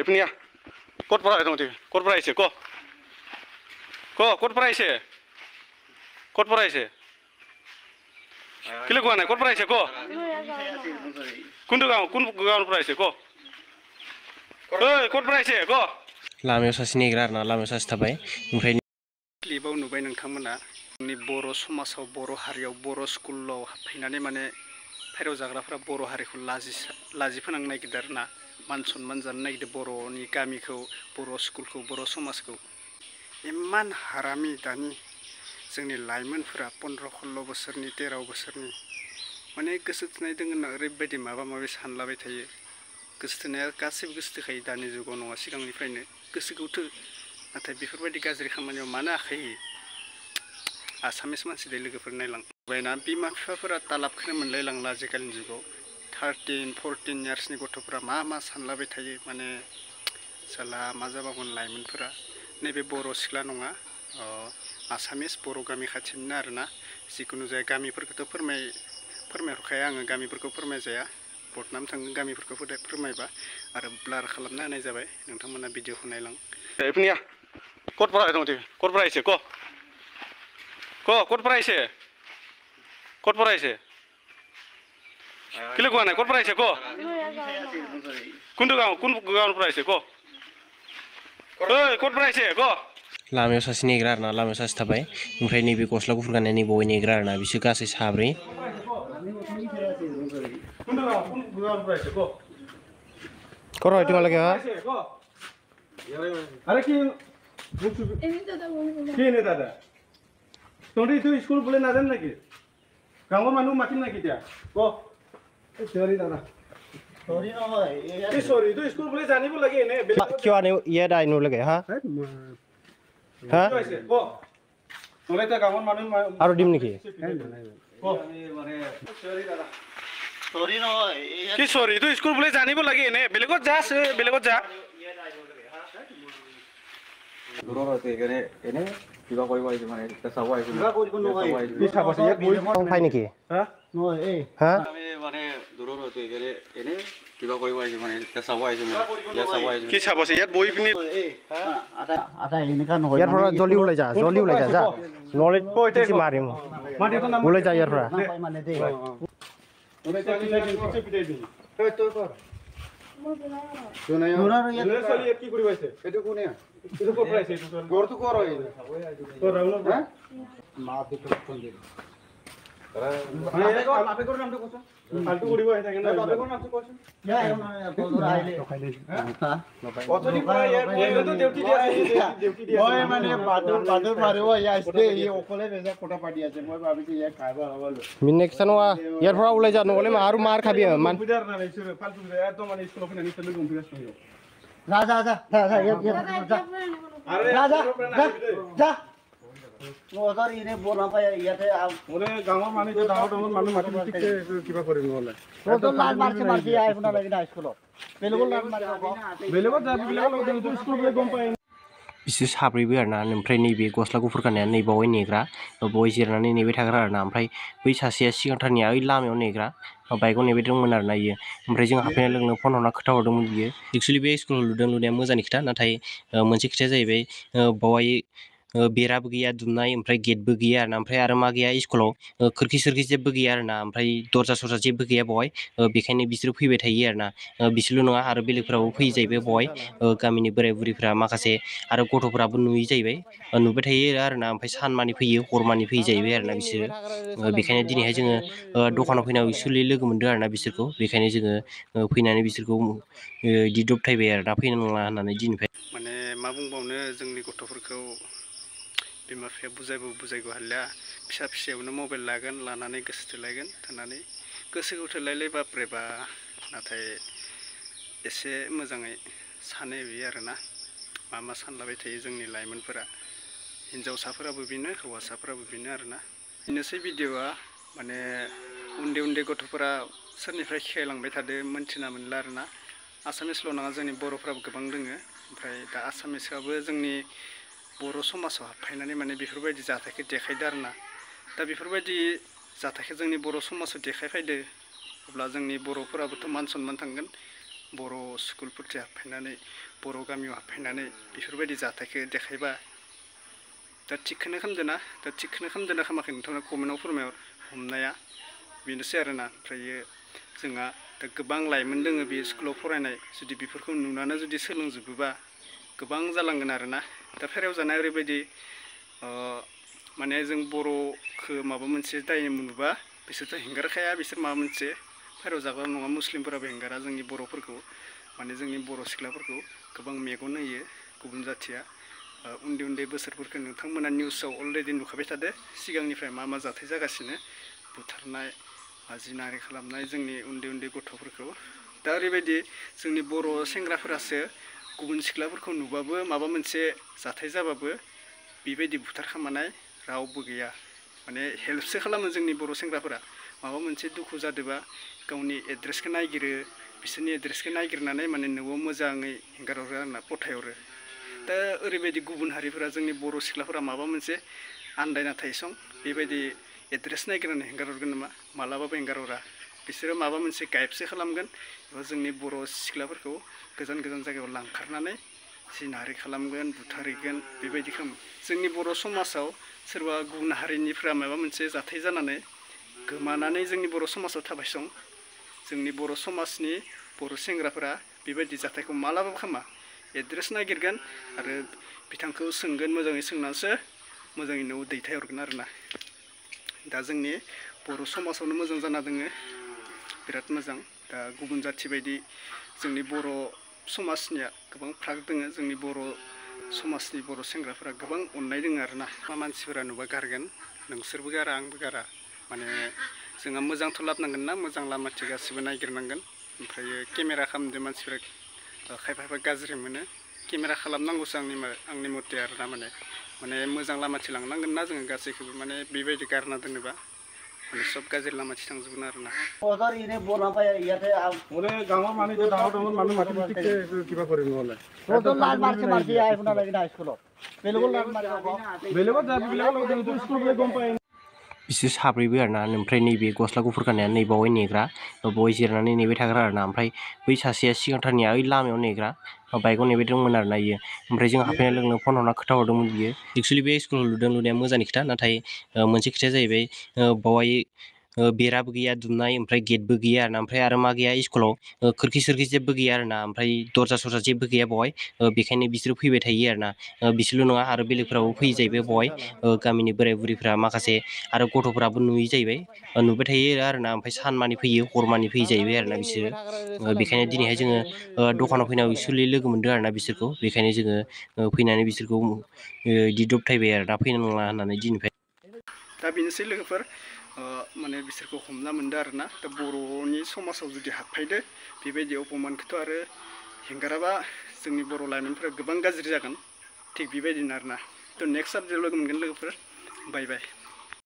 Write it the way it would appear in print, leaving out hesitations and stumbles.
punya kot para itu nanti kot para isi ko kot para isi kilo gua nih kot para isi ko kundu gaun para isi ko kot para isi ko लामायाव सासे नेग्रा आरोना लामायाव सासे थाबाय ओमफ्राय क्लिपाव नुबाय नोंथांमोना जोंनि बर' समाजाव बर' हारियाव बर' स्कुलाव हाबफैनानै माने फायराव जाग्राफ्रा बर' हारिखौ लाजि फोनांनो नागिरदों आरोना मान सनमान जानो नागिरदों बर'नि गामिखौ बर' स्कुलखौ बर' समाजखौ इमान हारामि दानि जोंनि लाइमोनफोरा 15-16 बोसोरनि 13 बोसोरनि माने गोसो थोनाय दङ ना ओरैबायदि माबा माबि सानलाबाय थायो गोसो थोनाया गासैबो गोसो थोखायो दानि जुगाव नङा सिगांनिफ्रायनो गोसोखौथो नाथाय बेफोरबायदि गाज्रि खामानियाव मानो आखाइ होयो आसामिस मानसिजों लोगोफोर नायलां बायना बिमा बिफाफोरा तालाबखौनो मोनलायलांला आजिखालिनि जुगाव 13-14 इयार्सनि गथ'फोरा मा सानलाबाय थायो माने साला मा जाबावगोन लाइमोनफोरा नैबे बर' सिख्ला नङा आसामिस बर' गामि खाथिनिनो आरोना जिखुनु जाया गामिफोरखौथ' फोरमायहरखाया आङो गामिफोरखौ फोरमायजाया बदनाम थाङो गामिफोरखौ फोरमायबा आरो ब्लार खालामना होनाय जाबाय नोंथांमोना भिडिअखौ नायलां punya kot para itu nanti kot para isi ko kot para isi kilo gua nih kot para isi ko kundu gaun para isi ko kot para isi ko लामायाव सासे नेग्रा आरोना लामायाव सासे थाबाय ओमफ्राय नैबे गस्ला गुफुर गाननाय नै बय नेग्रा आरोना बिसोर गासै साब्रै Koro itu lagi ha? Ada ki? Ini dada. Tadi itu sekolah boleh nadan lagi. Kamu manu makin lagi dia. Ko? Sorry dada. Sorry no. Sorry itu sekolah boleh jani pun lagi ini. Kyo ane iya dah ini lagi ha? Ha? Ko? Boleh tak kamu manu? Aru dim niki. Ko? Sorry dada. Sorry no. Ki sorry itu sekolah boleh jani pun lagi ini. Belakot ja. Dulu itu ini juga koi cuma ini tersawai itu. Bisa bahasa ya boy. Orang Thai niki. Hah? No Ha? Kami mana dulu itu ini juga koi cuma ini tersawai cuma. Ya sawai. Ki bahasa ya boy ini. Ada ini kan. Yar pura joli ulai ja ja. Knowledge kisi mari mo. Mati itu nama. Ulai ja yar pura. Mana deh. Udah jadi kita pilih dulu. Nura ya. Nura soalnya ki kuri baise. Itu kunya. Itu kok price itu? Gor tu koro ini. Kor raulno ha? Maaf itu pun dia. Mana kok apa kor namanya kosong? Altu kuri baise kan? Apa kor namanya kosong? Ya yang bolor aile. Hah? Oto di pura ya, boy itu duty dia. Boy mana badur mario ya isde ये ओकोले वैसा photo party আছে মই ভাবিছি ya খাইবা হলো Minne kisano wa yar pura ulai ja no ole maru mar khabi man. Computer na isure ফালতু একদম মানে school ওখানে নিতে লোক কম্পিউটার শুনিও। जा जा वो उधर इने बोलना पाया ये थे ওরে গাঁৱৰ মানুহ যে ডাঙৰ মানুহ মাতি ঠিকছে কিবা কৰিব নহলে। वो तो लाल मारती आए अपना लगी ना स्कूल बिल्कुल लाल मार बेलेगत जा बेलेगत स्कुल बोले गम पाए। बिसोर साब्रैबो आरोना ओमफ्राय नैबे गस्ला गुफुर गाननाया नै बावै नेग्रा बय जिरायनानै नेबाय थाग्रा आरोना ओमफ्राय बै सासेया सिगांथारनिया ओइ लामायाव नेग्रा बाइकआव नेबाय दंमोन आरोना इयो ओमफ्राय जों हाबफैनाय लोगो लोगो फन हरना खोथा हरदोंमोन बियो एक्सुवेलि बे स्कुलाव लुनाया मोजांनि खोथा नाथाय मोनसे खोथाया जाहैबाय बावहाय बेराबो गैया दुमनाय ओमफ्राय गेटबो गैया आरोना ओमफ्राय आरो मा गैया स्कुलाव खोरखि सोरखि जेबो गैया आरोना ओमफ्राय दरजा सरजा जेबो गैया बावहाय बेखायनो बिसोरो फैबाय थायो आरोना बिसोरल' नङा आरो बेलेगफोराबो फैयो जाहैबाय बावहाय गामिनि बोराय बुरैफ्रा माखासे आरो गथ'फोराबो नुयो जाहैबाय नुबाय थायो आरोना ओमफ्राय सानमानि फैयो हरमानि फैयो जाहैबाय आरोना बिसोरो बेखायनो दिनैहाय जोङो दखानाव फैनायाव एक्सुवेलि लोगो मोनदों आरोना बिसोरखौ बेखायनो जोङो फैनानै बिसोरखौ बिदि दबथायबाय आरोना फैनो नंला होननानै दिननिफ्राय माने मा बुंबावनो जोंनि गथ'फोरखौ बिमा बिफाया बुजायगौ हालिया फिसा फिसायावनो मबाइल लागोन लानानै गोसो थोलायगोन थानानै गोसोखौ थोलायलाय बाब्रेबा नाथाय एसे मोजाङै सानै बियो आरोना मा सानलाबाय थायो जोंनि लाइमोनफोरा हिनजावसाफोराबो बेनो हौवासाफोराबो बेनो आरोना बेनोसै भिडिअआ माने उन्दै गथ'फोरा सोरनिफ्राय खेलांबाय थादो मोनथिना मोनला आरोना आसामिसल' नङा जोंनि बर'फ्राबो गोबां दोङो ओमफ्राय दा आसामिसाबो जोंनि बर' समाजाव हाबफैनानै माने बेफोरबायदि जाथायखौ देखायदो आरोना दा बेफोरबायदि जाथायखौ जोंनि बर' समाजाव देखायफैदो अब्ला जोंनि बर'फोराबोथ' मान सनमान थांगोन बर' स्कुलफोरथिं हाबफैनानै बर' गामियाव हाबफैनानै बेफोरबायदि जाथायखौ देखायबा दा थिगखौनो खालामदोंना खामाखै नोंथांमोना कमेन्टआव फोरमाय हमनाया बेनोसै आरोना। ओमफ्रायो जोंहा दा गोबां लाइमोन दोङो बे स्कुलाव फरायनाय जुदि बेफोरखौ नुनानै जुदि सोलोंजोबोबा गोबां जालांगोन आरोना। दा फेराव जानाय ओरैबायदि माने जों बर'खौ माबा मोनसे दाय मोनोबा बिसोरथ' हेंगारखाया, बिसोर माबा मोनसे फेराव जाग्रा नङा मुस्लिमफोराबो हेंगारा जोंनि बर'फोरखौ, माने जोंनि बर' सिख्लाफोरखौ गोबां मेगन होयो गुबुन जाथिया। उन्दै उन्दै बोसोरफोरखौ नोंथांमोना निउसाव अलरेडि नुखाबाय थादो सिगांनिफ्राय मा मा जाथाय जागासिनो, बुथारनाय जिनाहारि खालामनाय जोंनि उन्दै उन्दै गथ'फोरखौ। दा ओरैबायदि जोंनि बर' सेंग्राफोरासो गुबुन सिख्लाफोरखौ नुबाबो माबा मोनसे जाथाय जाबाबो बेबायदि बुथारखोमानाय रावबो गैया, माने हेल्पसो खालामो जोंनि बर' सेंग्राफोरा। माबा मोनसे दुखु जादोंबा गावनि एड्रेसखौ नागिरो, बिसोरनि एड्रेसखौ नागिरनानै माने न'आव मोजाङै हेंगारहरो आरोना, फथायहरो। दा ओरैबायदि गुबुन हारिफोरा जोंनि बर' सिख्लाफोरा माबा मोनसे आन्दायना थायोसं बेबायदि एड्रेस नागिरनानै हेंगारहरगोन नामा? मालाबाबो हेंगारहरा। बिसोरो माबा मोनसे गाइडसो खालामगोन एबा जोंनि बर' सिख्लाफोरखौ गोजान गोजान जायगायाव लांखारनानै जिनाहारि खालामगोन, बुथारहैगोन, बेबायदि खालामो। जोंनि बर' समाजाव सोरबा गुबुन हारिनिफ्रा माबा मोनसे जाथाय जानानै गोमानानै जोंनि बर' समाजाव थाबायसं, जोंनि बर' समाजनि बर' सेंग्राफोरा बेबायदि जाथायखौ मालाबाबो खालामा। एड्रेस नागिरगोन आरो बिथांखौ सोंगोन, मोजाङै सोंनासो मोजाङै न'आव दैथायहरगोन आरोना। दा जोंनि बर' समाजावनो मोजां जाना दोङो, बिराद मोजां। दा गुबुन जाथि बायदि जोंनि बर' समाजनिया गोबां फाराग दोङो। जोंनि बर' समाजनि बर' सेंग्राफोरा गोबां अननाय दोङो आरोना। मानसिफोरा नुबा गारगोन, नोंसोरबो गारा आंबो गारा, माने जोंहा मोजांथ' लाबोनांगोन ना, मोजां लामाथिं गासिबो नागिरनांगोन। ओमफ्रायो केमेरा खालामदो मानसिफ्रा खायफा खायफा गाज्रि मोनो, केमेरा खालामनांगौसो आंनि मथे आरोना। माने मोजां लामाथिं लांनांगोन ना जोङो गासैखौबो, माने बेबायदि गारना दोनोबा माने सब गाज्रि लामाथिं थांजोबगोन आरोना। बिसोर साब्रैबो आरोना, ओमफ्राय नैबे गस्ला गुफुर गाननाया नै बावै नेग्रा, बावै जिरायनानै नेबाय थाग्रा आरोना। ओमफ्राय बै सासेया सिगांथारनिया ओइ लामायाव नेग्रा, बाइकआव नेबाय दंमोन आरोना इयो। ओमफ्राय जों हाबफैनाय लोगो लोगो फन हरना खोथा हरदोंमोन बियो। एक्सुवेलि बे स्कुलाव लुनाया मोजांनि खोथा, नाथाय मोनसे खोथाया जाहैबाय बावहाय बेराबो गैया दुमनाय, ओमफ्राय गेटबो गैया आरोना। ओमफ्राय आरो मा गैया स्कुलाव खोरखि सोरखि जेबो गैया आरोना, ओमफ्राय दरजा सरजा जेबो गैया बावहाय। बेखायनो बिसोरो फैबाय थायो आरोना। बिसोरल' नङा आरो बेलेगफोराबो फैयो जाहैबाय बावहाय, गामिनि बोराय बुरैफ्रा माखासे आरो गथ'फ्राबो नुयो जाहैबाय, नुबाय थायो आरोना। ओमफ्राय सानमानि फैयो, हरमानि फैयो जाहैबाय आरोना बिसोरो। बेखायनो दिनैहाय जोङो दखानाव फैनायाव एक्सुवेलि लोगो मोनदों आरोना बिसोरखौ। बेखायनो जोङो फैनानै बिसोरखौ बिदि दबथायबाय आरो दा फैनांला होननानै दिनैनिफ्राय। दा बेनोसै लोगोफोर, माने बिसोरखौ हमना मोनदो आरोना। दा बर'नि समाजाव जुदि हाबफैदो बेबायदि अपमानखौथ' आरो हेंगाराबा जोंनि बर' लाइमोनफोरा गोबां गाज्रि जागोन, थिग बेबायदिनो आरोना। थ' नेक्स्ट साबजेक्टआव लोगो मोनगोन लोगोफोर, बाय बाय।